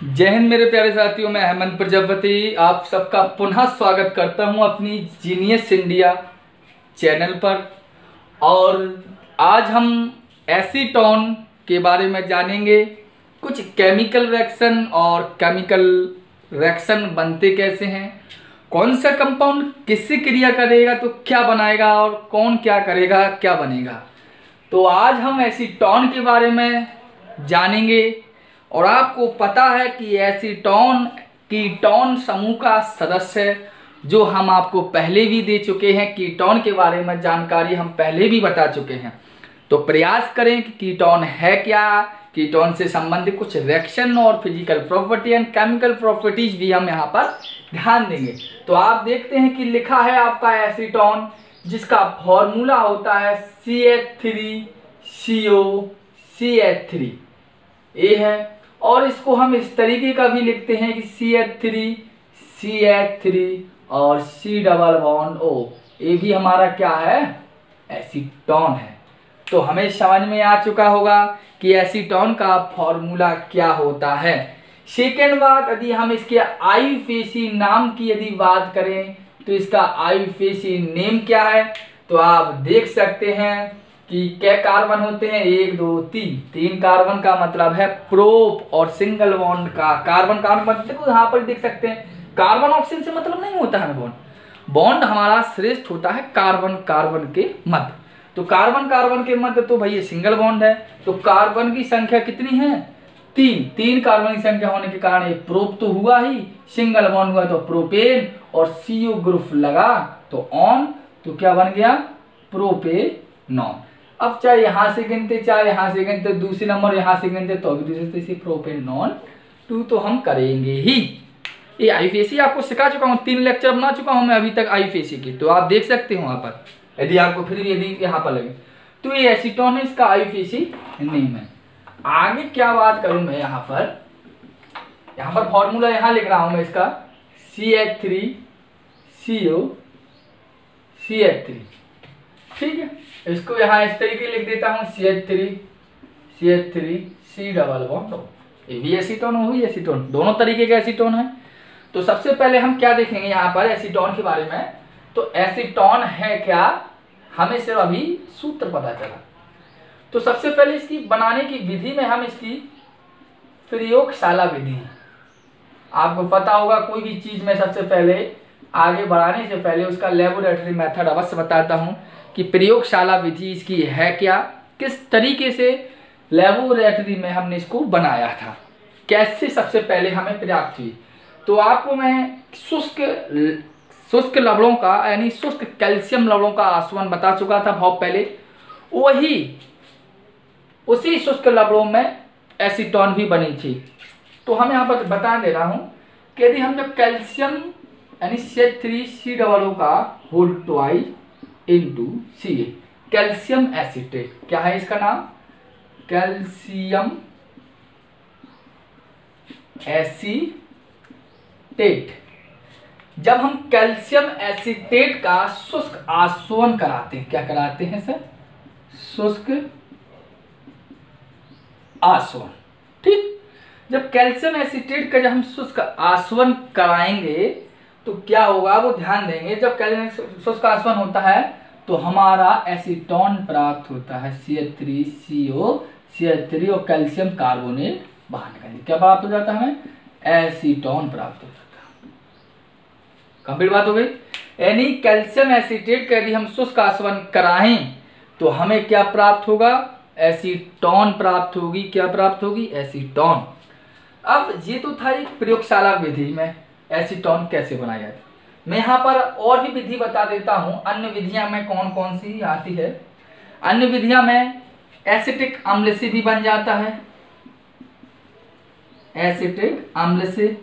जय हिंद मेरे प्यारे साथियों। मैं हेमंत प्रजापति आप सबका पुनः स्वागत करता हूं अपनी जीनियस इंडिया चैनल पर। और आज हम एसीटोन के बारे में जानेंगे। कुछ केमिकल रिएक्शन और केमिकल रिएक्शन बनते कैसे हैं, कौन सा कंपाउंड किससे क्रिया करेगा तो क्या बनाएगा और कौन क्या करेगा क्या बनेगा। तो आज हम एसीटोन के बारे में जानेंगे। और आपको पता है कि एसीटोन कीटोन समूह का सदस्य है, जो हम आपको पहले भी दे चुके हैं। कीटोन के बारे में जानकारी हम पहले भी बता चुके हैं। तो प्रयास करें कि कीटोन है क्या, कीटोन से संबंधित कुछ रिएक्शन और physical property and chemical properties भी हम यहाँ पर ध्यान देंगे। तो आप देखते हैं कि लिखा है आपका एसीटोन, जिसका फॉर्मूला होता है CH3COCH3 ये है। और इसको हम इस तरीके का भी लिखते हैं कि CH3CH3 और C डबल बॉन्ड O। ये भी हमारा क्या है, एसीटोन है। तो हमें समझ में आ चुका होगा कि एसीटोन का फॉर्मूला क्या होता है। सेकेंड बात, यदि हम इसके आईयूएफएसी नाम की यदि बात करें तो इसका आईयूएफएसी नेम क्या है, तो आप देख सकते हैं कि क्या कार्बन होते हैं, 1 2 3 3 कार्बन का मतलब है प्रोप। और सिंगल बॉन्ड का कार्बन कार्बन देखो यहाँ पर देख सकते हैं, कार्बन ऑक्सीजन से मतलब नहीं होता है बॉन्ड हमारा श्रेष्ठ होता है कार्बन कार्बन के मध्य। तो कार्बन कार्बन के मध्य तो भाई ये सिंगल बॉन्ड है। तो कार्बन की संख्या कितनी है, 3 कार्बन की संख्या होने के कारण ये प्रोप तो हुआ ही, सिंगल बॉन्ड हुआ तो प्रोपेन और CO ग्रुप लगा तो ऑन, तो क्या बन गया, प्रोपेनॉन। अब चाहे यहां से गिनते चाहे यहां से गिनते, दूसरे नंबर यहां से गिनते तो भी दूसरे से प्रोपेनॉन 2 तो हम करेंगे ही। ये आईयूएफएसी आपको सिखा चुका हूं, 3 लेक्चर बना चुका हूं मैं अभी तक आईयूएफएसी की, तो आप देख सकते हो वहां पर। यदि आपको फिर भी यदि यहाँ पर लगे तो ये एसीटोन है, इसका आईयूएफएसी नेम है। आगे क्या बात करूं मैं यहाँ पर फॉर्मूला यहाँ लिख रहा हूं मैं इसका CH3COCH3, ठीक है। इसको यहाँ इस तरीके लिख देता हूँ CH3 C double bond O। ये भी एसीटोन हो ही एसीटोन, दोनों तरीके के एसीटोन है। तो सबसे पहले हम क्या देखेंगे यहाँ पर एसीटोन के बारे में। तो एसीटोन है क्या, हमें सिर्फ अभी सूत्र पता चला। तो सबसे पहले इसकी बनाने की विधि में हम इसकी प्रयोगशाला विधि, आपको पता होगा कोई भी चीज में सबसे पहले आगे बढ़ाने से पहले उसका लेबोरेटरी मेथड अवश्य बताता हूँ कि प्रयोगशाला विधि इसकी है क्या, किस तरीके से लेबोरेटरी में हमने इसको बनाया था, कैसे सबसे पहले हमें प्राप्त हुई। तो आपको मैं शुष्क लवणों का यानी शुष्क कैल्शियम लवणों का आसवन बता चुका था बहुत पहले। उसी शुष्क लवणों में एसीटोन भी बनी थी। तो हम यहाँ पर बता दे रहा हूँ कि यदि हम जब कैल्शियम यानी CH3COO का whole twice into Ca calcium acetate, क्या है इसका नाम, कैल्शियम एसीटेट। जब हम कैल्शियम एसीटेट का शुष्क आसवन कराते हैं, क्या कराते हैं सर, शुष्क आसवन, ठीक। जब कैल्शियम एसीटेट का जब हम शुष्क आसवन कराएंगे तो क्या होगा, वो ध्यान देंगे। जब कैल्शियम शुष्क आसवन होता है तो हमारा एसीटोन प्राप्त होता है CH3COCH3 और कैल्शियम कार्बोनेट बाहर निकल, क्या प्राप्त हो जाता है, हमें एसीटोन प्राप्त हो जाता है। कंप्लीट बात हो गई। यानी कैल्शियम एसीटेट का यदि हम शुष्क आसवन कराएं तो हमें क्या प्राप्त होगा, एसीटोन प्राप्त होगी। क्या प्राप्त होगी, एसीटोन। अब ये तो था एक प्रयोगशाला विधि में एसीटोन कैसे बनाया जाए। मैं यहाँ पर और भी विधि बता देता हूँ, अन्य विधियां में कौन कौन सी आती है। अन्य विधियां में एसिटिक अम्ल से भी बन जाता है, एसिटिक अम्ल से।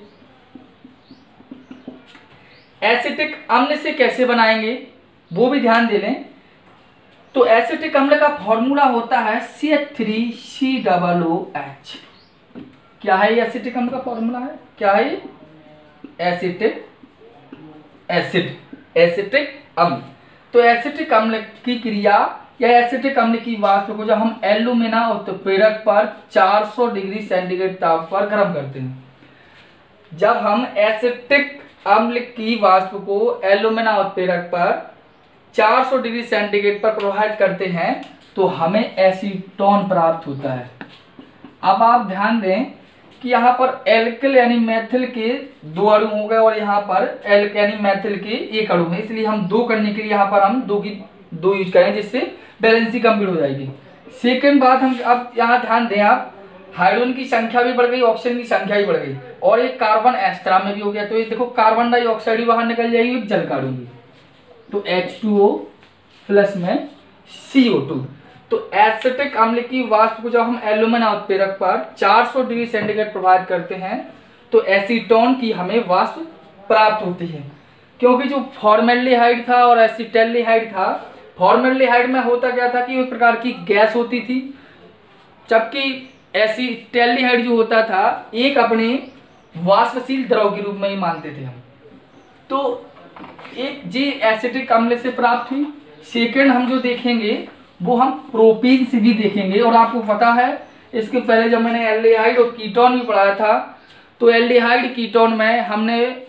एसिटिक अम्ल से कैसे बनाएंगे वो भी ध्यान दे लें। तो एसिटिक अम्ल का फॉर्मूला होता है CH3COOH। क्या है ये एसिटिक अम्ल का फॉर्मूला है, क्या है ये, एसिटिक अम्ल। तो एसिटिक अम्ल की क्रिया या एसिटिक अम्ल की वाष्प को जब हम एल्यूमिना उत्प्रेरक पर 400 डिग्री सेंटीग्रेड ताप पर गर्म करते हैं जब हम एसिटिक अम्ल की वाष्प को एल्यूमिना उत्प्रेरक पर 400 डिग्री सेंटीग्रेड पर प्रोवाइड करते हैं तो हमें एसीटोन प्राप्त होता है। अब आप ध्यान दें कि यहाँ पर एल्किल यानी मैथिल के 2 अणु हो गए और यहाँ पर एल्क यानी मैथिल के 1 अणु है, इसलिए हम 2 करने के लिए यहाँ पर हम 2 यूज करें, जिससे बैलेंसी कंप्लीट हो जाएगी। सेकंड बात, हम अब यहाँ ध्यान दें आप, हाइड्रोजन की संख्या भी बढ़ गई, ऑक्सीजन की संख्या भी बढ़ गई और एक कार्बन एक्स्ट्रा में भी हो गया। तो ये देखो कार्बन डाइऑक्साइड भी बाहर निकल जाएगी, जल काढ़ूंगी तो H2O प्लस में CO2। तो एसिटिक अम्ल की वाष्प को जब हम एल्यूमिना उत्प्रेरक पर 400 डिग्री सेंटीग्रेड प्रोवाइड करते हैं तो एसीटोन की हमें वाष्प प्राप्त होती है। क्योंकि जो फॉर्मेल्डिहाइड था और एसिटाल्डिहाइड था, फॉर्मेल्डिहाइड में होता क्या था कि एक प्रकार की गैस होती थी, जबकि एसिटाल्डिहाइड जो होता था एक अपने वाष्पशील द्रव के रूप में ही मानते थे हम। तो एक जी एसिटिक अम्ल से प्राप्त हुई। सेकंड हम जो देखेंगे वो हम प्रोपीन से भी देखेंगे। और आपको पता है इसके पहले जब मैंने एल्डिहाइड और कीटोन भी पढ़ाया था तो एल्डिहाइड कीटोन में हमने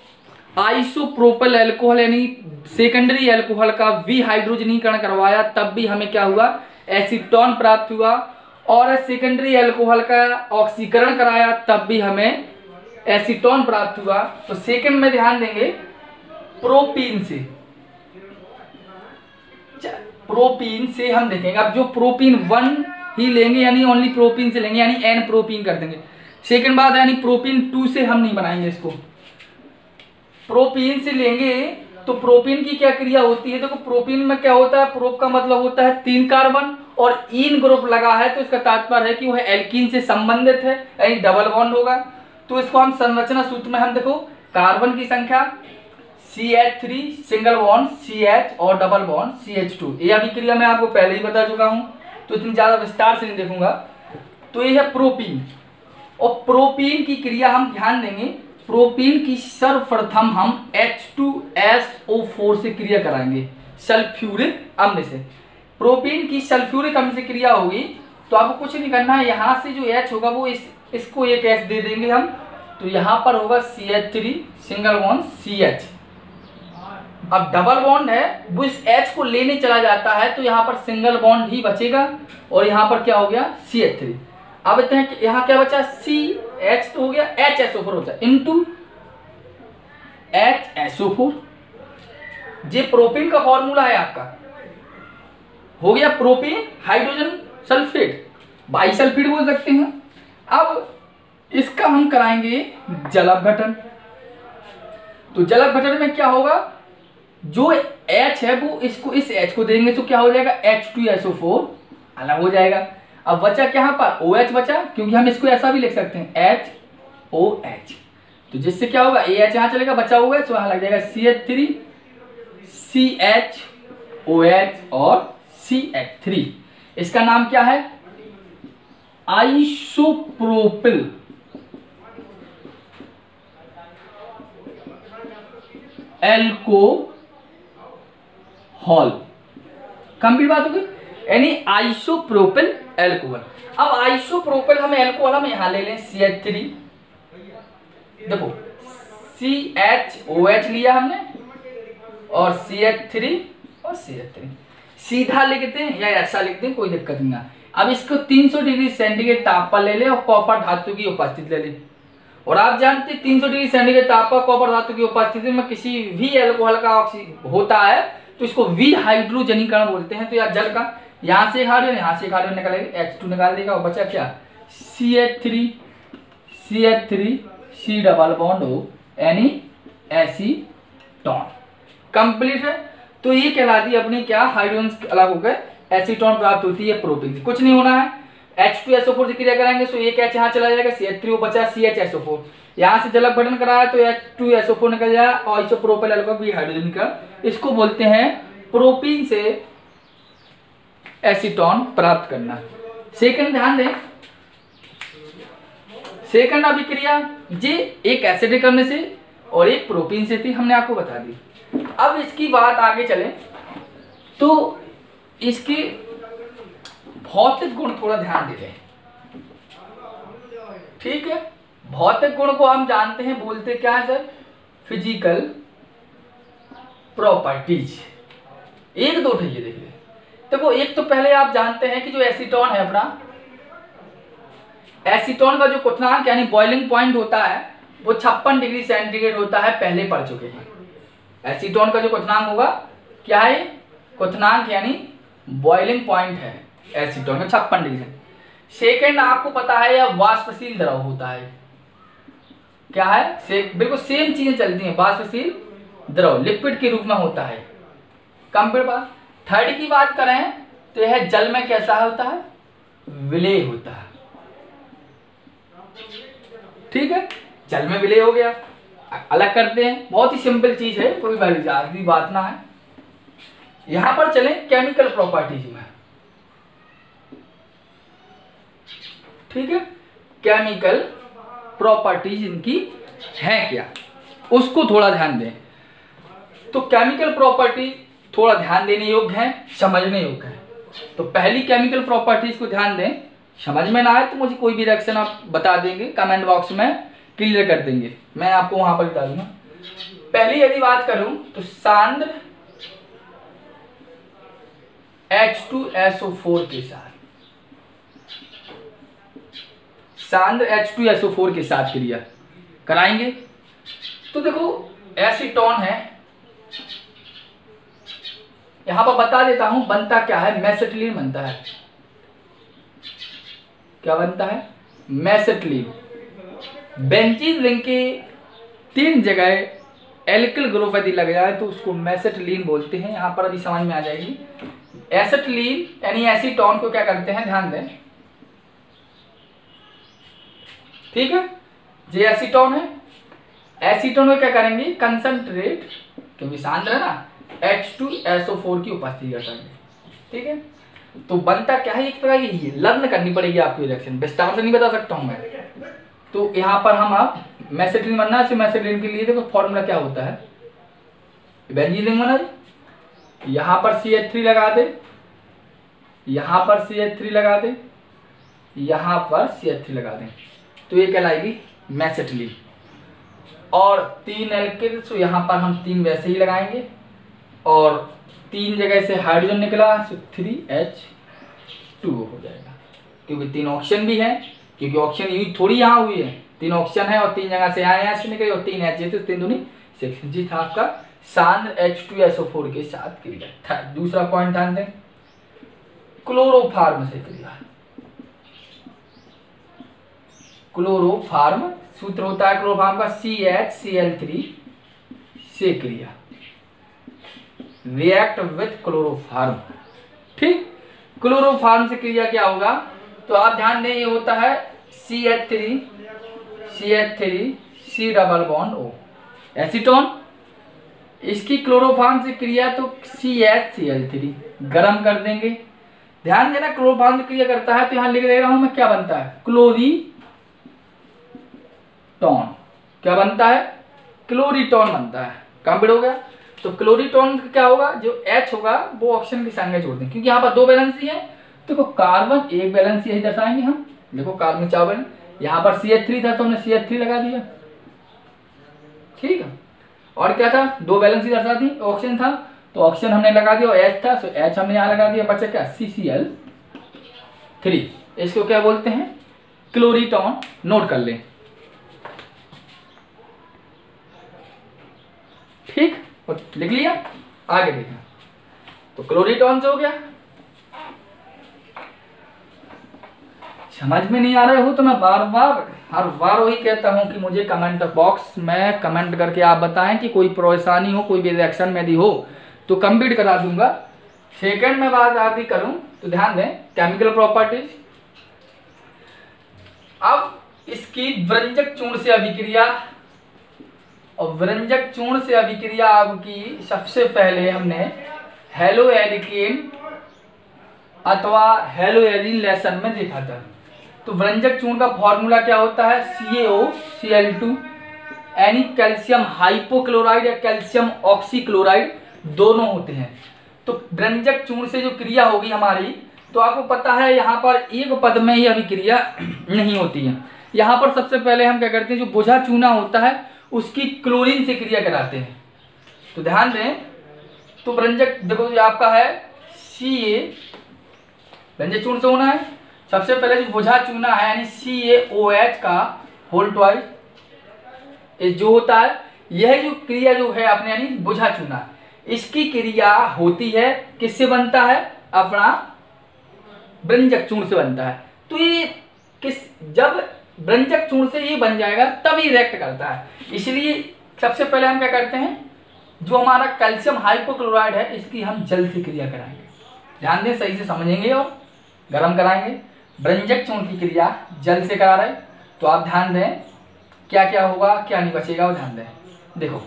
आइसोप्रोपिल अल्कोहल यानी सेकेंडरी अल्कोहल का विहाइड्रोजनीकरण करवाया, तब भी हमें क्या हुआ, एसीटोन प्राप्त हुआ। और सेकेंडरी अल्कोहल का ऑक्सीकरण कराया, तब भी हमें एसीटोन प्राप्त हुआ। तो सेकंड में ध्यान देंगे प्रोपीन से, प्रोपीन से हम देखेंगे। अब जो प्रोपीन 1 ही लेंगे यानी ओनली प्रोपीन से लेंगे, यानी N प्रोपीन कर देंगे। सेकंड बात यानी प्रोपीन 2 से हम नहीं बनाएंगे इसको, प्रोपीन से लेंगे। तो प्रोपीन की क्या क्रिया होती है, देखो प्रोपीन में क्या होता है, प्रोप का मतलब होता है 3 कार्बन और इन ग्रुप लगा है, तो इसका तात्पर्य है कि वह एल्कीन से संबंधित है, यानी डबल बॉन्ड होगा। तो इसको हम संरचना सूत्र में हम देखो कार्बन की संख्या CH3 सिंगल बॉन्ड CH और डबल बॉन्ड CH2। ये अभिक्रिया मैं आपको पहले ही बता चुका हूं तो इतनी ज्यादा विस्तार से नहीं देखूंगा। तो ये है प्रोपीन। और प्रोपीन की क्रिया हम ध्यान देंगे, प्रोपीन की सर्वप्रथम हम H2SO4 से क्रिया कराएंगे, सल्फ्यूरिक अम्ल से। प्रोपीन की सल्फ्यूरिक अम्ल से क्रिया होगी तो आपको कुछ नहीं करना है, यहाँ से जो H होगा वो इसको एक H दे देंगे हम, तो यहाँ पर होगा CH3 सिंगल बॉन्ड CH। अब डबल बॉन्ड है वो इस H को लेने चला जाता है तो यहाँ पर सिंगल बॉन्ड ही बचेगा और यहाँ पर क्या हो गया CH3। अब यहाँ क्या बचा, CH तो हो गया HSO4 हो जाए इंटू HSO4। ये प्रोपीन का फॉर्मूला है आपका, हो गया प्रोपीन हाइड्रोजन सल्फेट, बाइसल्फेट बोल सकते हैं। अब इसका हम कराएंगे जलापघटन। तो जलापघटन में क्या होगा, जो H है वो इसको इस H को देंगे तो क्या हो जाएगा H2SO4 अलग हो जाएगा। अब बचा क्या यहाँ पर OH बचा, क्योंकि हम इसको ऐसा भी लिख सकते हैं HOH। तो जिससे क्या होगा AH यहाँ चलेगा, बचा हुआ है तो यहाँ लग जाएगा CH3 CHOH और CH3। इसका नाम क्या है, आइसोप्रोपिल एल्कोहल। कंप्लीट बात होगी, यानी आइसोप्रोपिल एल्कोहल। अब आइसोप्रोपिल हम एल्कोहल हम यहां ले लें CH3, देखो CHOH लिया हमने और CH3 और CH3 सीधा लिखते हैं या ऐसा लिखते हैं, कोई दिक्कत नहीं है। अब इसको 300 डिग्री सेंटीग्रेड ताप पर ले ले और कॉपर धातु की उपस्थिति ले ले। और आप जानते हैं 300 डिग्री सेंटीग्रेड ताप पर कॉपर धातु की उपस्थिति में किसी भी एल्कोहल का होता है तो इसको विहाइड्रोजनीकरण बोलते हैं। तो यार जल का यहाँ से हाइड्रोजन यहाँ से हाइड्रोजन निकालेगा, H2 निकाल देगा और बचा क्या CH3 C double bond O यानी एसीटोन। कंप्लीट है। तो ये कहलाती है अपनी क्या, हाइड्रोजन अलग होकर एसीटोन प्राप्त होती है प्रोपीन से। कुछ नहीं होना है, H2SO4 से क्रिया कराएंगे तो एक H यहाँ चला जाएगा, CH3 वो बचा CHSO4, यहाँ से जलक बटन कराया तो H2SO4 निकल जाएगा और आइसोप्रोपिल एल्कोहल विहाइड्रोजन का, इसको बोलते हैं प्रोपीन से एसीटोन प्राप्त करना। सेकंड ध्यान दें, सेकंड अभिक्रिया जी एक एसिडिक अम्ल से और एक प्रोपीन से थी, हमने आपको बता दी। अब इसकी बात आगे चले तो इसके भौतिक गुण थोड़ा ध्यान दे दें, ठीक है। भौतिक गुण को हम जानते हैं, बोलते क्या है सर, फिजिकल प्रॉपर्टीज। एक दो ये देख ले। देखो एक तो पहले आप जानते हैं कि जो एसीटोन है अपना, एसीटोन का जो क्वथनांक यानी बॉइलिंग पॉइंट होता है वो 56 डिग्री सेंटीग्रेड होता है, पहले पढ़ चुके हैं। एसीटोन का जो क्वथनांक होगा क्या है, क्वथनांक यानी बॉइलिंग पॉइंट है एसीटोन का 56 डिग्री। सेकेंड आपको पता है यह वाष्पशील द्रव होता है, क्या है, बिल्कुल सेम चीजें चलती हैं, वाष्पशील द्रव लिक्विड के रूप में होता है। कंप्लीट बात। थर्ड की बात करें तो यह जल में कैसा होता है, विलेय होता है। ठीक है, जल में विलेय हो गया, अलग करते हैं, बहुत ही सिंपल चीज है, कोई बड़ी बात ना है। यहां पर चले केमिकल प्रॉपर्टीज में। ठीक है, केमिकल प्रॉपर्टीज इनकी है क्या, उसको थोड़ा ध्यान दें। तो केमिकल प्रॉपर्टी थोड़ा ध्यान देने योग्य है, समझने योग्य है। तो पहली केमिकल प्रॉपर्टीज को ध्यान दें, समझ में ना आए तो मुझे कोई भी रिएक्शन आप बता देंगे, कमेंट बॉक्स में क्लियर कर देंगे, मैं आपको वहां पर बता दूंगा। पहली यदि बात करूं तो सांद्र H2SO4 के साथ, सांद्र H2SO4 के साथ क्रिया कराएंगे। तो देखो एसीटोन है, यहां पर बता देता हूं बनता क्या है, मेसेटिलीन बनता है। क्या बनता है, मेसेटिलीन। बेंजीन रिंग के 3 जगह एल्किल ग्रुप यदि लग जाए तो उसको मेसेटिलीन बोलते हैं, यहां पर अभी समझ में आ जाएगी। एसिटिलीन यानी एसीटोन को क्या करते हैं, ध्यान दें। ठीक है, जो एसीटोन है, एसीटोन को क्या करेंगे, कंसंट्रेट, क्योंकि सांद्र है ना, H2SO4 की उपस्थिति दर्शाएंगे। ठीक है, तो बनता क्या है, एक तरह की लर्न करनी पड़ेगी आपको रिएक्शन, विस्तार से नहीं बता सकता हूं मैं। तो यहाँ पर हम आप मेसेटिलीन बनना है, मेसेटिलीन के लिए देखो फॉर्मूला क्या होता है, बेंजीन रिंग बना, यहाँ पर CH3 लगा दे, यहाँ पर CH3 लगा दे, यहाँ पर CH3 लगा दें, तो ये कहलाएगी मेसेटिलीन। और 3 एल्किल, तो यहाँ पर हम 3 वैसे ही लगाएंगे, और 3 जगह से हाइड्रोजन निकला तो 3H2 हो जाएगा, क्योंकि 3 ऑक्सीजन भी है, क्योंकि ऑक्सीजन यूज थोड़ी यहाँ हुई है, 3 ऑक्सीजन है और 3 जगह से यहाँ से निकले और 3 H, तो 3 दूनी 6 जी था आपका सांद्र H2SO4 के साथ क्रिया। दूसरा पॉइंट ध्यान दें, क्लोरोफार्म से क्रिया। क्लोरोफार्म सूत्र होता है क्लोरोफार्म का CHCl3 से क्रिया, रिएक्ट विथ क्लोरोफार्म। ठीक, क्लोरोफार्म से क्रिया क्या होगा, तो आप ध्यान दें, ये होता है CH3 C double bond O, acetone. इसकी क्लोरोफार्म से क्रिया तो CHCl3 गरम कर देंगे। ध्यान देना, क्लोरोफार्म से क्रिया करता है तो यहां लिख दे रहा हूं मैं, क्या बनता है, क्लोरीटोन। क्या बनता है, क्लोरीटोन बनता है। कंप्लीट हो गया। तो क्लोरीटोन क्या होगा, जो H होगा वो ऑक्सीजन की संख्या जोड़ दें, क्योंकि यहाँ पर 2 वैलेंसी है, तो कार्बन 1 वैलेंसी यही दर्शाएंगे हम। देखो कार्बन 4 वैलेंस, यहाँ पर CH3 था तो हमने CH3 लगा दिया। ठीक है, और क्या था, 2 वैलेंसी दर्शा दी, ऑक्सीजन था तो ऑक्सीजन हमने लगा दिया, और H था तो H हमने यहाँ लगा दिया, बचा क्या CCl3। इसको क्या बोलते हैं, क्लोरीटोन। नोट कर लें। ठीक, और लिख लिया, आगे देखना। तो क्लोरीटोन से हो गया। समझ में नहीं आ रहे हो तो मैं हर बार वही कहता हूं कि मुझे कमेंट बॉक्स में कमेंट करके आप बताएं कि कोई परेशानी हो, कोई भी रिएक्शन में यदि हो तो कंप्लीट करा दूंगा। सेकंड में बात आगे करूं तो ध्यान दें, केमिकल प्रॉपर्टीज। अब इसकी व्यंजक चूर्ण से अभिक्रिया, और व्यंजक चूर्ण से अभिक्रिया आपकी सबसे पहले हमने हेलोएल्केन अथवा हेलोएरिन लेसन में देखा था। तो व्यंजक चूर्ण का फॉर्मूला क्या होता है, CaOCl2, यानी कैल्शियम हाइपोक्लोराइड या कैल्शियम ऑक्सीक्लोराइड दोनों होते हैं। तो व्यंजक चूर्ण से जो क्रिया होगी हमारी, तो आपको पता है यहाँ पर एक पद में ही अभिक्रिया नहीं होती है, यहाँ पर सबसे पहले हम क्या करते हैं, जो बुझा चूना होता है उसकी क्लोरीन से क्रिया कराते हैं। तो ध्यान दें, तो व्यंजक देखो जो आपका है Ca, व्यंजक चूर्ण से होना है। सबसे पहले जो बुझा चूना है यानी CaOH का होल ट्वाइस जो होता है, यह जो क्रिया जो है अपने यानी बुझा चूना, इसकी क्रिया होती है किससे बनता है, अपना व्यंजक चूर्ण से बनता है। तो ये जब व्यंजक चूर्ण से ये बन जाएगा तभी रिएक्ट करता है। इसलिए सबसे पहले हम क्या करते हैं, जो हमारा कैल्शियम हाइपोक्लोराइड है इसकी हम जल से क्रिया कराएंगे। ध्यान दें, सही से समझेंगे और गर्म कराएंगे। व्यंजक चूर्ण की क्रिया जल से करा रहे, तो आप ध्यान दें क्या क्या होगा क्या नहीं बचेगा वो ध्यान दें। देखो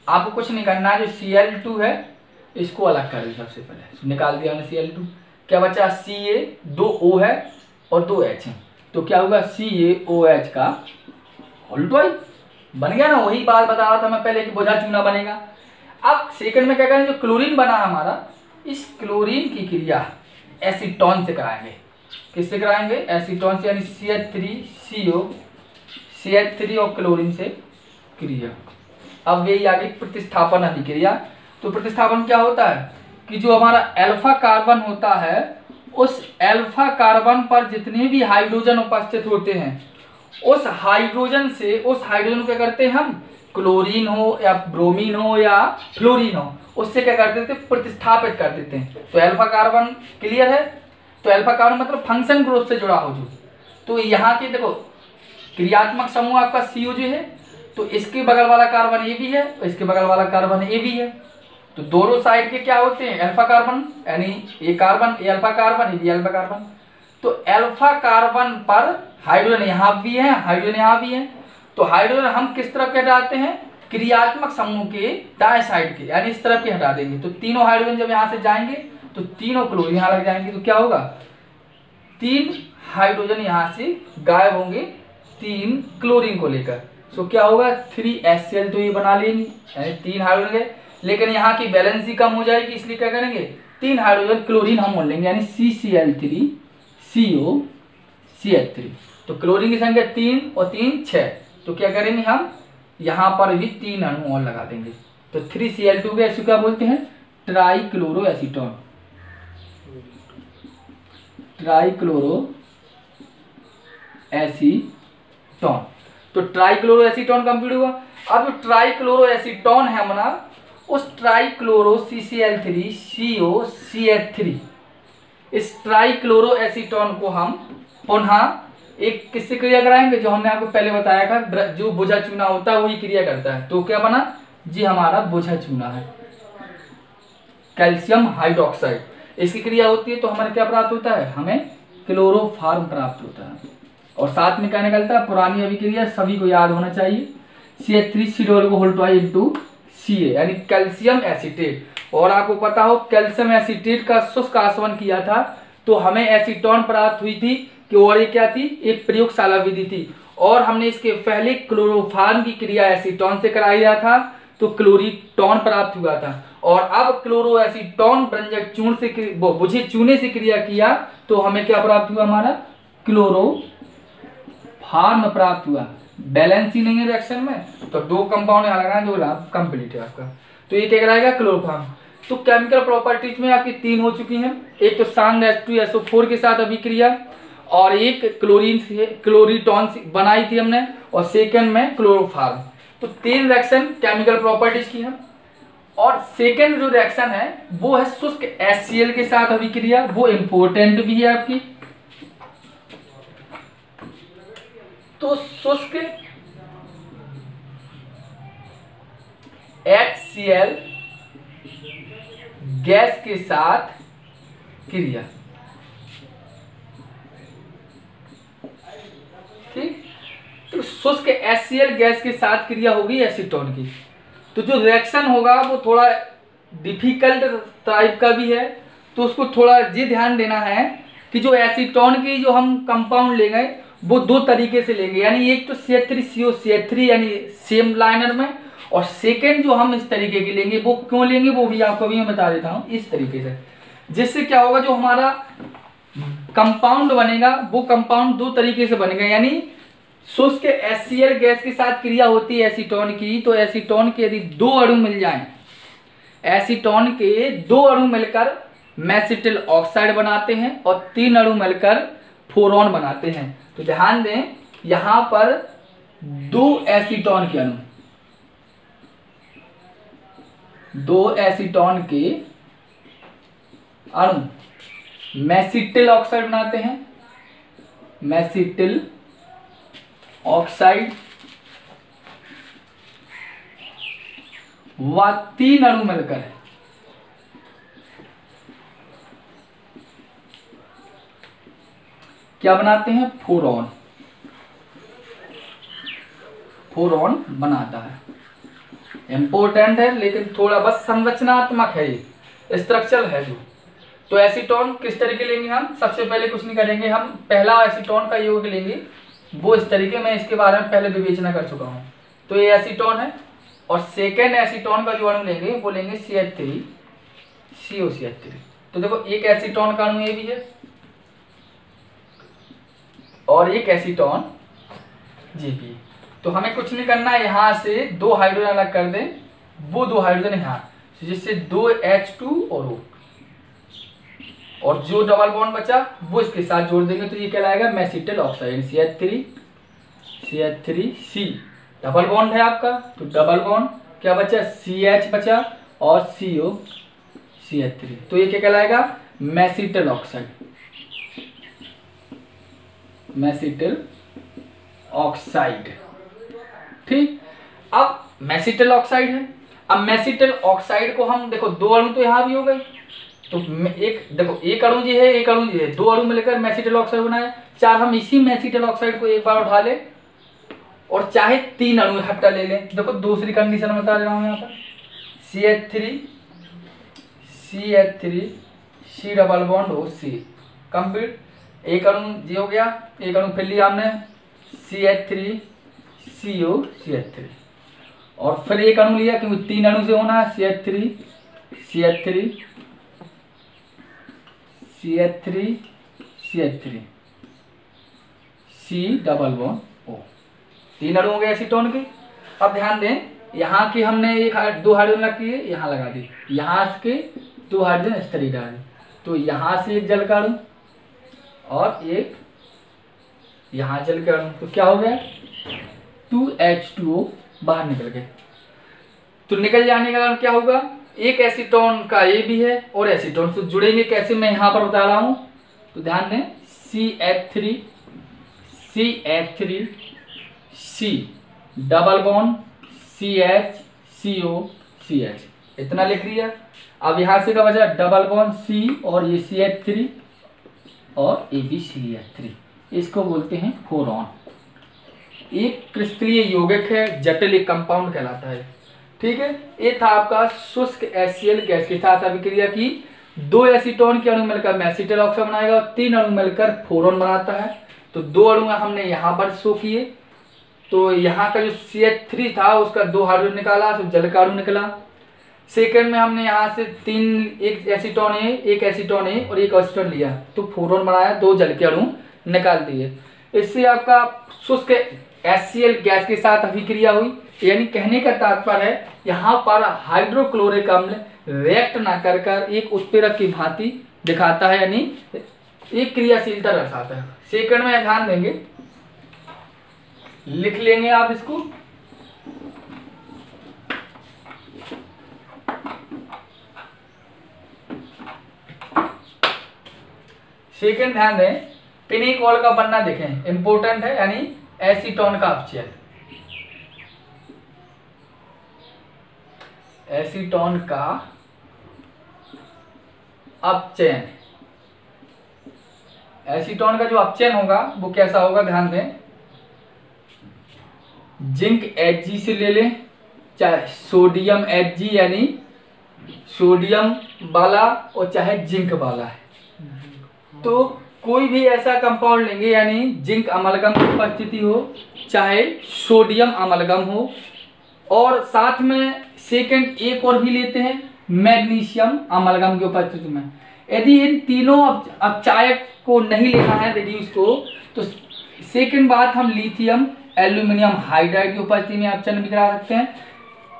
आपको कुछ नहीं करना है, जो Cl2 है इसको अलग कर दें। सबसे पहले निकाल दिया हमने Cl2, क्या बचा Ca, 2 O है और 2 H है, तो क्या होगा CaOH का होल ट्वाइस बन गया ना। वही बात बता रहा था मैं पहले कि बुझा चूना बनेगा। अब सेकंड में क्या करें, जो क्लोरीन बना हमारा, इस क्लोरीन की क्रिया एसीटोन से कराएंगे। किससे कराएंगे, एसीटोन से, यानी CH3CO, CH3 और क्लोरीन से क्रिया। अब यही आ गई प्रतिस्थापन अभिक्रिया। तो प्रतिस्थापन क्या होता है कि जो हमारा अल्फा कार्बन होता है, उस अल्फा कार्बन पर जितने भी हाइड्रोजन उपस्थित होते हैं, उस हाइड्रोजन को क्या करते हैं हम, क्लोरीन हो या ब्रोमीन हो या फ्लोरीन हो, उससे क्या कर देते हैं, प्रतिस्थापित कर देते हैं। तो अल्फा कार्बन क्लियर है, तो अल्फा कार्बन मतलब फंक्शन ग्रुप से जुड़ा हो जो। तो यहाँ के देखो क्रियात्मक समूह आपका CO जो है, तो इसके बगल वाला कार्बन A भी है और इसके बगल वाला कार्बन A भी है। तो दोनों साइड के क्या होते हैं, अल्फा कार्बन, यानी ये कार्बन, ये अल्फा कार्बन, ये भी अल्फा कार्बन। तो अल्फा कार्बन पर हाइड्रोजन यहाँ भी है, हाइड्रोजन यहाँ भी है। तो हाइड्रोजन हम किस तरफ के हटाते हैं, क्रियात्मक समूह के दाएं साइड के, यानी इस तरफ के हटा देंगे। तो तीनों हाइड्रोजन जब यहाँ से जाएंगे तो तीनों क्लोरीन यहाँ लग जाएंगे। तो क्या होगा, 3 हाइड्रोजन यहाँ से गायब होंगे 3 क्लोरीन को लेकर। सो क्या होगा, 3HCl तो ये बना लेंगे, यानी 3 हाइड्रोजन है, लेकिन यहाँ की बैलेंसी कम हो जाएगी, इसलिए क्या करेंगे, 3 हाइड्रोजन क्लोरीन हम बोल लेंगे, यानी CCl3CO CH3। तो क्लोरीन की संख्या 3 और 3 6। तो क्या करेंगे हम, यहाँ पर भी 3 अणु और लगा देंगे। तो 3Cl2 के क्या बोलते हैं, ट्राइक्लोरो एसीटोन, ट्राइक्लोरो एसीटोन। तो ट्राइक्लोरो एसीटोन कंप्लीट हुआ। अब जो ट्राइक्लोरो एसीटोन है हमारा, उस ट्राइक्लोरो CCl3CO CH3, इस ट्राइक्लोरो एसीटोन को हम पुनः एक किससे क्रिया कराएंगे, जो हमने आपको पहले बताया था, जो बुझा चूना होता है वही क्रिया करता है। तो क्या बना जी, हमारा बुझा चूना है कैल्शियम हाइड्रोक्साइड, इसकी क्रिया होती है। तो हमारे क्या प्राप्त होता है, हमें क्लोरोफॉर्म प्राप्त होता है। और साथ में क्या निकलता है, पुरानी अभिक्रिया सभी को याद होना चाहिए, CH3CO को होल ट्वाइस इनटू Ca, यानी कैल्शियम एसीटेट। और आपको पता हो कैल्शियम एसीटेट का शुष्क आसवन किया था तो हमें एसीटोन प्राप्त हुई थी कि, और ये क्या थी, एक प्रयोगशाला विधि थी। और हमने इसके पहले क्लोरोफॉर्म की क्रिया एसीटोन से कराया था तो क्लोरीटोन प्राप्त हुआ था। और अब क्लोरो एसीटोन व्यंजक चूर्ण से बुझे चूने से क्रिया किया तो हमें क्या प्राप्त हुआ, हमारा क्लोरोफॉर्म प्राप्त हुआ। बैलेंस ही नहीं है रिएक्शन में, तो 2 कंपाउंड यहाँ लगाना, जो लाभ कंप्लीट है आपका। तो ये क्या कराएगा, क्लोरोफॉर्म। तो केमिकल प्रॉपर्टीज में आपकी 3 हो चुकी हैं, एक तो सांग H2SO4 के साथ अभिक्रिया, और एक क्लोरीन से क्लोरीटोन से बनाई थी हमने, और सेकंड में क्लोरोफॉर्म। तो 3 रिएक्शन केमिकल प्रॉपर्टीज की है। और सेकंड जो रिएक्शन है वो है शुष्क HCl के साथ अभिक्रिया, वो इंपॉर्टेंट भी है आपकी। तो शुष्क HCl गैस के साथ क्रिया, ठीक। तो शुष्क HCl गैस के साथ क्रिया होगी एसीटोन की। तो जो रिएक्शन होगा वो थोड़ा डिफिकल्ट टाइप का भी है, तो उसको थोड़ा ये ध्यान देना है कि जो एसीटोन की जो हम कंपाउंड लेंगे वो 2 तरीके से लेंगे, यानी एक तो CH3CO CH3 यानी सेम लाइनर में, और सेकेंड जो हम इस तरीके की लेंगे वो क्यों लेंगे वो भी आपको भी मैं बता देता हूँ इस तरीके से। जिससे क्या होगा, जो हमारा कंपाउंड बनेगा वो कंपाउंड 2 तरीके से बनेगा, यानी शुष्क HCl गैस के साथ क्रिया होती है एसीटोन की, तो एसीटोन के यदि 2 अणु मिल जाएं, एसीटोन के 2 अणु मिलकर मेसिटिल ऑक्साइड बनाते हैं और 3 अणु मिलकर फोरॉन बनाते हैं। तो ध्यान दें यहां पर 2 एसीटोन के अणु, 2 एसीटोन के अणु मेसिटिल ऑक्साइड बनाते हैं, मेसिटिल ऑक्साइड, व 3 अणु मिलकर क्या बनाते हैं? फोरॉन, फोरॉन बनाता है। इंपॉर्टेंट है लेकिन थोड़ा बस संरचनात्मक है, ये स्ट्रक्चरल है जो। तो एसीटोन किस तरीके लेंगे हम? सबसे पहले कुछ नहीं करेंगे, हम पहला एसीटोन का योग लेंगे वो इस तरीके में, इसके बारे में पहले विवेचना कर चुका हूं। तो ये एसीटोन है और सेकेंड एसीटोन का जो अणु लेंगे वो लेंगे CH3 COCH3। तो देखो एक एसीटोन का अणु ये भी है और एक एसीटोन ये भी है। तो हमें कुछ नहीं करना है, यहां से 2 हाइड्रोजन अलग कर दें, वो 2 हाइड्रोजन यहां, जिससे 2 H2 और O, और जो डबल बॉन्ड बचा वो इसके साथ जोड़ देंगे तो ये कहलाएगा mesityl oxide, CH3C, double bond है आपका, तो डबल बॉन्ड क्या बचा? CH बचा और CO CH3, तो ये क्या कहलाएगा? Mesityl oxide, mesityl oxide. ठीक, अब मेसिटिल ऑक्साइड है। अब मेसिटिल ऑक्साइड को हम देखो 2 अणु तो यहां भी हो गए, तो एक देखो एक अणु जी है, एक अणु जी है, 2 अणु मिलकर मेसिटिल ऑक्साइड बनाए। चाहे हम इसी मेसिटिल ऑक्साइड को एक बार उठा ले और चाहे 3 अणु इकट्ठा ले लें। देखो दूसरी कंडीशन बता रहा हूं यहाँ पर, CH3 C डबल बॉन्ड हो C कंप्लीट, एक अणु जी हो गया, एक अणु फिर लिया हमने CH3 CO CH3, और फिर एक अणु लिया क्योंकि 3 अणु से होना है, CH3 C double bond O, 3 अणु हो गए एसीटोन के। अब ध्यान दें यहाँ की हमने 2 हाइड्रोजन लग किए, यहाँ लगा दी, यहाँ के 2 हाइड्रोजन इस तरीके डाल, तो यहाँ से एक जल का अणु और एक यहाँ जल का अणु, तो क्या हो गया? 2H2O बाहर निकल गए। तो निकल जाने का कारण क्या होगा? एक एसीटोन का ये भी है और एसीटोन से जुड़ेंगे कैसे, मैं यहाँ पर बता रहा हूँ। तो ध्यान दें CH3C double bond CH CO CH, इतना लिख लिया। अब यहाँ से क्या बचा? डबल बॉन्ड C और ये CH3 और ये भी CH3, इसको बोलते हैं फोरॉन। एक क्रिस्टलीय यौगिक है, जटिल एक कंपाउंड कहलाता है। ठीक है, ये था आपका शुष्क HCl गैस के साथ अभिक्रिया की 2 एसीटोन के अणु मिलकर मेसिटिल ऑक्साइड बनाएगा और 3 अणु मिलकर फोरॉन बनाता है। तो 2 अणु हमने यहाँ पर शो किए, तो यहाँ का जो CH3 था उसका 2 हाइड्रोजन निकाला, तो जल का अणु निकला। सेकेंड में हमने यहाँ से 3, एक एसीटोन A, एक एसीटोन A और एक एसीटोन लिया, तो फोरॉन बनाया, 2 जल के अणु निकाल दिए। इससे आपका शुष्क HCl गैस के साथ अभिक्रिया हुई, यानी कहने का तात्पर्य है यहाँ पर हाइड्रोक्लोरिक अम्ल रिएक्ट ना कर एक उत्प्रेरक की भांति दिखाता है, यानी एक क्रियाशीलता दर्शाता है। सेकंड में ध्यान देंगे, लिख लेंगे आप इसको, सेकंड ध्यान दें, पिनिकॉल का बनना देखें, इंपोर्टेंट है, यानी एसीटोन का अपचयन, एसीटोन का अपचयन, एसीटोन का जो अपचयन होगा वो कैसा होगा, ध्यान दें। जिंक Hg से ले लें, चाहे सोडियम Hg यानी सोडियम वाला और चाहे जिंक वाला है, तो कोई भी ऐसा कंपाउंड लेंगे, यानी जिंक अमलगम की उपस्थिति हो चाहे सोडियम अमलगम हो, और साथ में सेकंड एक और भी लेते हैं मैग्नीशियम अमलगम की उपस्थिति में। यदि इन तीनों अपचायक को नहीं लेना है, रेड्यूस को, तो सेकंड बात, हम लिथियम एल्यूमिनियम हाइड्राइड की उपस्थिति में अपचयन भी करा सकते हैं।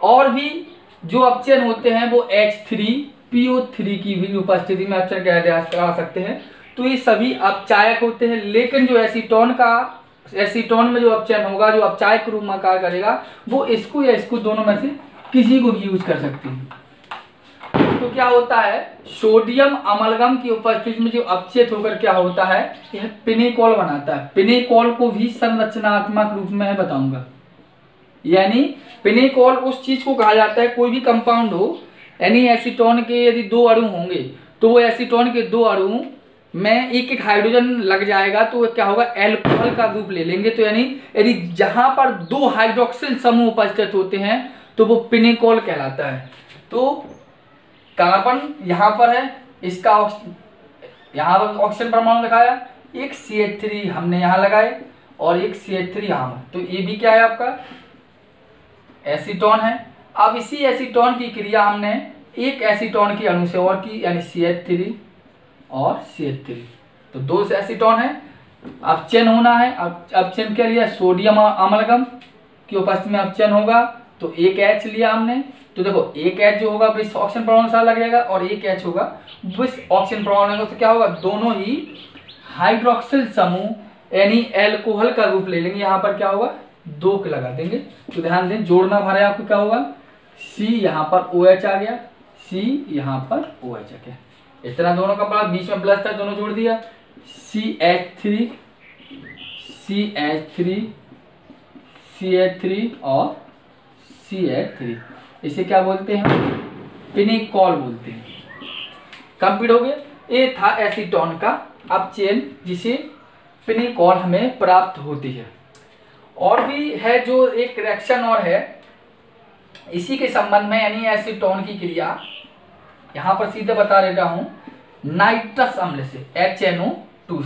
और भी जो अपचयन होते हैं वो H3PO3 की भी उपस्थिति में अपचयन करा सकते हैं। तो ये सभी अपचायक होते हैं, लेकिन जो एसीटोन में जो अपचयन होगा, जो अपचायक रूप में कार्य करेगा, वो इसको या इसको दोनों में से किसी को भी यूज कर सकते हैं। तो क्या होता है, सोडियम अमलगम की उपस्थिति में जो अपचयित होकर क्या होता है, यह पिनेकोल बनाता है। पिनेकोल को भी संरचनात्मक रूप में है बताऊंगा। यानी पिनेकोल उस चीज को कहा जाता है, कोई भी कंपाउंड हो, यानी एसीटोन के यदि 2 अणु होंगे तो वो एसीटोन के 2 अणु में एक हाइड्रोजन लग जाएगा तो वो क्या होगा, एल्कोहल का रूप ले लेंगे। तो यानी यदि जहां पर 2 हाइड्रोक्सिल समूह उपस्थित होते हैं तो वो पिनेकोल कहलाता है। तो कार्बन यहाँ पर है, इसका यहाँ पर ऑक्सीजन परमाणु दिखाया, एक CH3 हमने यहाँ लगाए और एक CH3 यहाँ, तो ये भी क्या है आपका एसीटोन है। अब इसी एसीटोन की क्रिया हमने एक एसीटोन के अणु से और की, यानी CH3 और CH3, तो 2 एसीटोन है। अपचयन होना है, अपचयन के लिए सोडियम अमलगम की उपस्थिति में अपचयन होगा, तो एक H लिया हमने। तो देखो एक H जो होगा विष ऑक्सीजन परमाणु साथ लग जाएगा और एक H होगा विष ऑक्सीजन परमाणु, तो क्या होगा, दोनों ही हाइड्रोक्सिल समूह यानी एल्कोहल का रूप ले लेंगे। यहाँ पर क्या होगा, 2 के लगा देंगे। तो ध्यान दें, जोड़ना भरे आपको क्या होगा, C यहाँ पर OH आ गया, C यहाँ पर OH आ गया। इस तरह दोनों का बड़ा बीच में प्लस था, दोनों जोड़ दिया, CH3 और CH3, इसे क्या बोलते हैं, पिनेकोल बोलते हैं। कंप्लीट हो गया। ये था एसीटोन का अपचयन जिसे पिनेकोल हमें प्राप्त होती है। और भी है जो एक रिएक्शन और है इसी के संबंध में, यानी एसीटोन की क्रिया यहाँ पर सीधे बता देता हूँ। नाइट्रस अम्ल से HNO2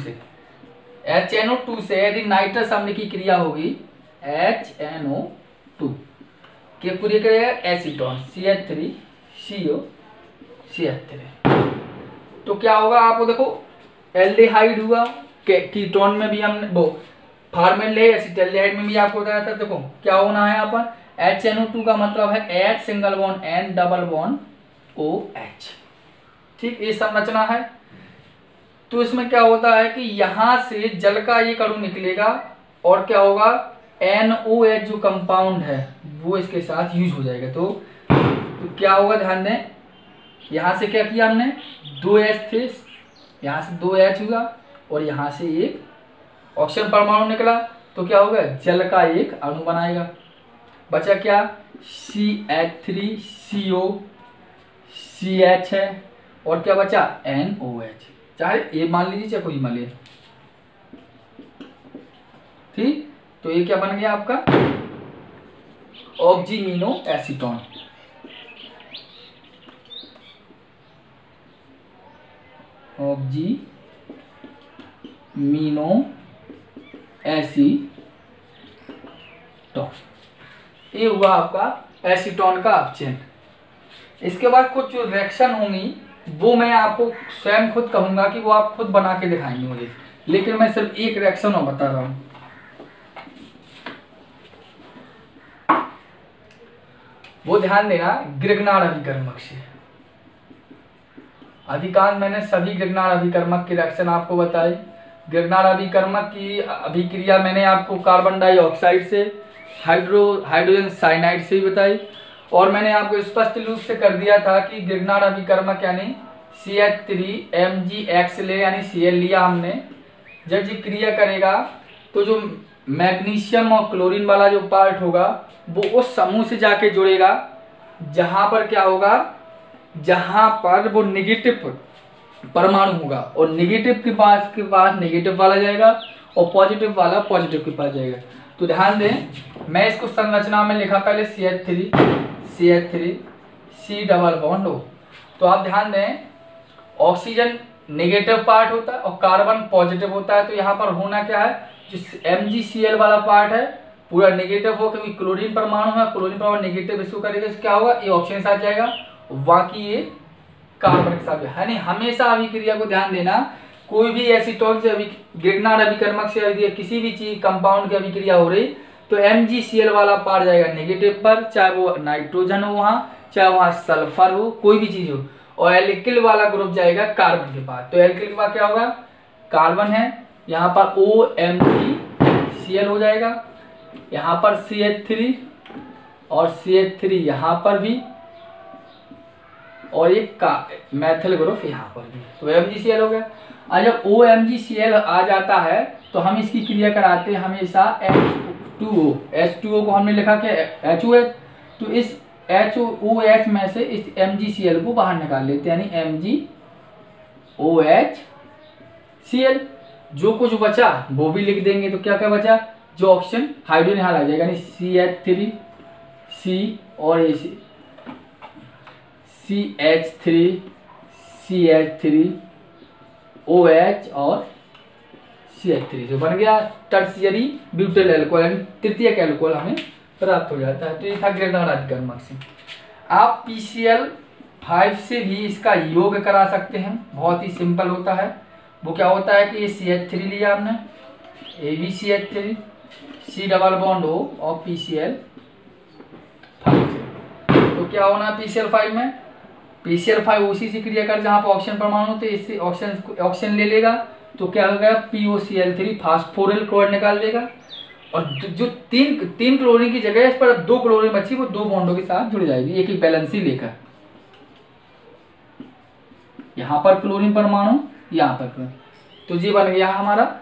से यदि नाइट्रस अम्ल की क्रिया होगी, HNO2 के पूरी क्रिया एसीटोन CH3CO CH3, तो क्या होगा, आपको देखो एल्डिहाइड हुआ, कीटोन में भी हमने वो फार्मेल्डिहाइड एसिटाल्डिहाइड में भी आपको बताया था। देखो क्या होना है यहाँ पर, HNO2 का मतलब है H single bond N double bond OH, ठीक, ये संरचना है। तो इसमें क्या होता है कि यहां से जल का एक अणु निकलेगा और क्या होगा, NOH जो कंपाउंड है वो इसके साथ यूज हो जाएगा। तो क्या होगा, ध्यान दें, यहां से क्या किया हमने, 2H थे, यहां से 2H हुआ और यहां से एक ऑक्सीजन परमाणु निकला, तो क्या होगा, जल का एक अणु बनाएगा। बचा क्या, CH3CO CH है और क्या बचा, NOH, चाहे ये मान लीजिए चाहे कोई मान लीजिए, ठीक। तो ये क्या बन गया आपका ऑक्सीमीनो एसीटोन। ऑक्सीमीनो एसीटोन, ये हुआ आपका एसीटोन का अपचयन। इसके बाद कुछ जो रिएक्शन होंगी वो मैं आपको स्वयं खुद कहूंगा कि वो आप खुद बना के दिखाएंगे मुझे, लेकिन मैं सिर्फ एक रिएक्शन और बता रहा हूं। वो ध्यान देना, ग्रिग्नार्ड अभिकर्मक से। अधिकांश मैंने सभी ग्रिग्नार्ड अभिकर्मक की रिएक्शन आपको बताई। ग्रिग्नार्ड अभिकर्मक की अभिक्रिया मैंने आपको कार्बन डाइऑक्साइड से हाइड्रोजन साइनाइड से भी बताई, और मैंने आपको स्पष्ट रूप से कर दिया था कि ग्रिग्नार्ड अभिकर्मक यानी CH3MgX ले, यानी Cl लिया हमने। जब ये क्रिया करेगा तो जो मैग्नीशियम और क्लोरीन वाला जो पार्ट होगा वो उस समूह से जाके जुड़ेगा जहां पर क्या होगा, जहां पर वो निगेटिव परमाणु होगा, और नेगेटिव के पास नेगेटिव वाला जाएगा और पॉजिटिव वाला पॉजिटिव के पास जाएगा। तो ध्यान दें, मैं इसको संरचना में लिखा पहले CH3 C double bond O। तो आप ध्यान दें, ऑक्सीजन नेगेटिव पार्ट होता है और कार्बन पॉजिटिव होता है। तो यहाँ पर होना क्या है, जो MgCl वाला पार्ट है पूरा नेगेटिव हो, क्योंकि क्लोरीन परमाणु है, क्लोरीन परमाणु नेगेटिव इसको करेगा, क्या होगा, ये ऑक्सीजन साथ जाएगा, बाकी ये कार्बन के साथ। यानी हमेशा अभिक्रिया को ध्यान देना, कोई भी एसीटोन से ग्रिग्नार्ड अभिकर्मक से यदि किसी भी चीज कंपाउंड की अभिक्रिया हो रही तो MgCl वाला पार्ट जाएगा नेगेटिव पर, चाहे वो नाइट्रोजन हो वहाँ, चाहे वहाँ सल्फर हो, कोई भी चीज हो, और एल्किल वाला ग्रुप जाएगा कार्बन के पास। तो एल्किल के पास क्या होगा, कार्बन है, यहाँ पर OMgCl हो जाएगा, यहाँ पर CH3 और CH3 यहाँ पर भी, और एक मैथिल ग्रुप यहाँ पर भी, तो MgCl हो गया। और जब OMgCl आ जाता है तो हम इसकी क्रिया कराते हैं हमेशा H2O को हमने लिखा कि HOH, तो इस HOH में से इस MgCl को बाहर निकाल लेते हैं, यानी MgOHCl। जो कुछ बचा वो भी लिख देंगे, तो क्या क्या बचा, जो ऑप्शन हाइड्रोजन यहाँ लग जाएगा, यानी CH3 C और CH3 CH3 OH और CH3 जो बन गया टर्शियरी ब्यूटाइल अल्कोहल, यानी तृतीयक अल्कोहल हमें प्राप्त हो जाता है। तो ये था ग्रिग्नार्ड अभिकर्मक से। आप PCl5 से भी इसका योग करा सकते हैं, बहुत ही सिंपल होता है। वो क्या होता है कि ये CH3 लिया आपने, AbCH3 C double bond O और PCl5 से, तो क्या होना PCl5 में, PCl5 उसी से क्रिया कर जहाँ पर ऑक्सीजन परमाणु होते इससे ऑक्सीजन ले लेगा, तो क्या होगा POCl3 फास्फोरिल क्लोराइड निकाल देगा, और जो तीन क्लोरीन की जगह इस पर 2 क्लोरीन बची वो 2 बॉन्डों के साथ जुड़ जाएगी, एक ही बैलेंसी लेकर, यहाँ पर क्लोरीन परमाणु, यहाँ पर, तो ये बन गया हमारा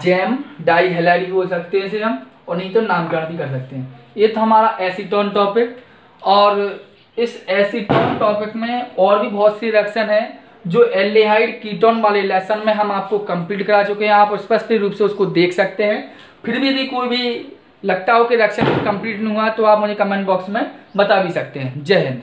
जैम डाई हैलाइड हो सकते हैं इसे हम, और नहीं तो नामकरण भी कर सकते हैं। ये था हमारा एसीटोन टॉपिक, और इस एसीटोन टॉपिक में और भी बहुत सी रिएक्शन है जो एल्डिहाइड कीटोन वाले लेसन में हम आपको कंप्लीट करा चुके हैं, आप स्पष्ट रूप से उसको देख सकते हैं। फिर भी यदि कोई भी लगता हो कि रिएक्शन कंप्लीट नहीं हुआ तो आप मुझे कमेंट बॉक्स में बता भी सकते हैं। जय हिंद।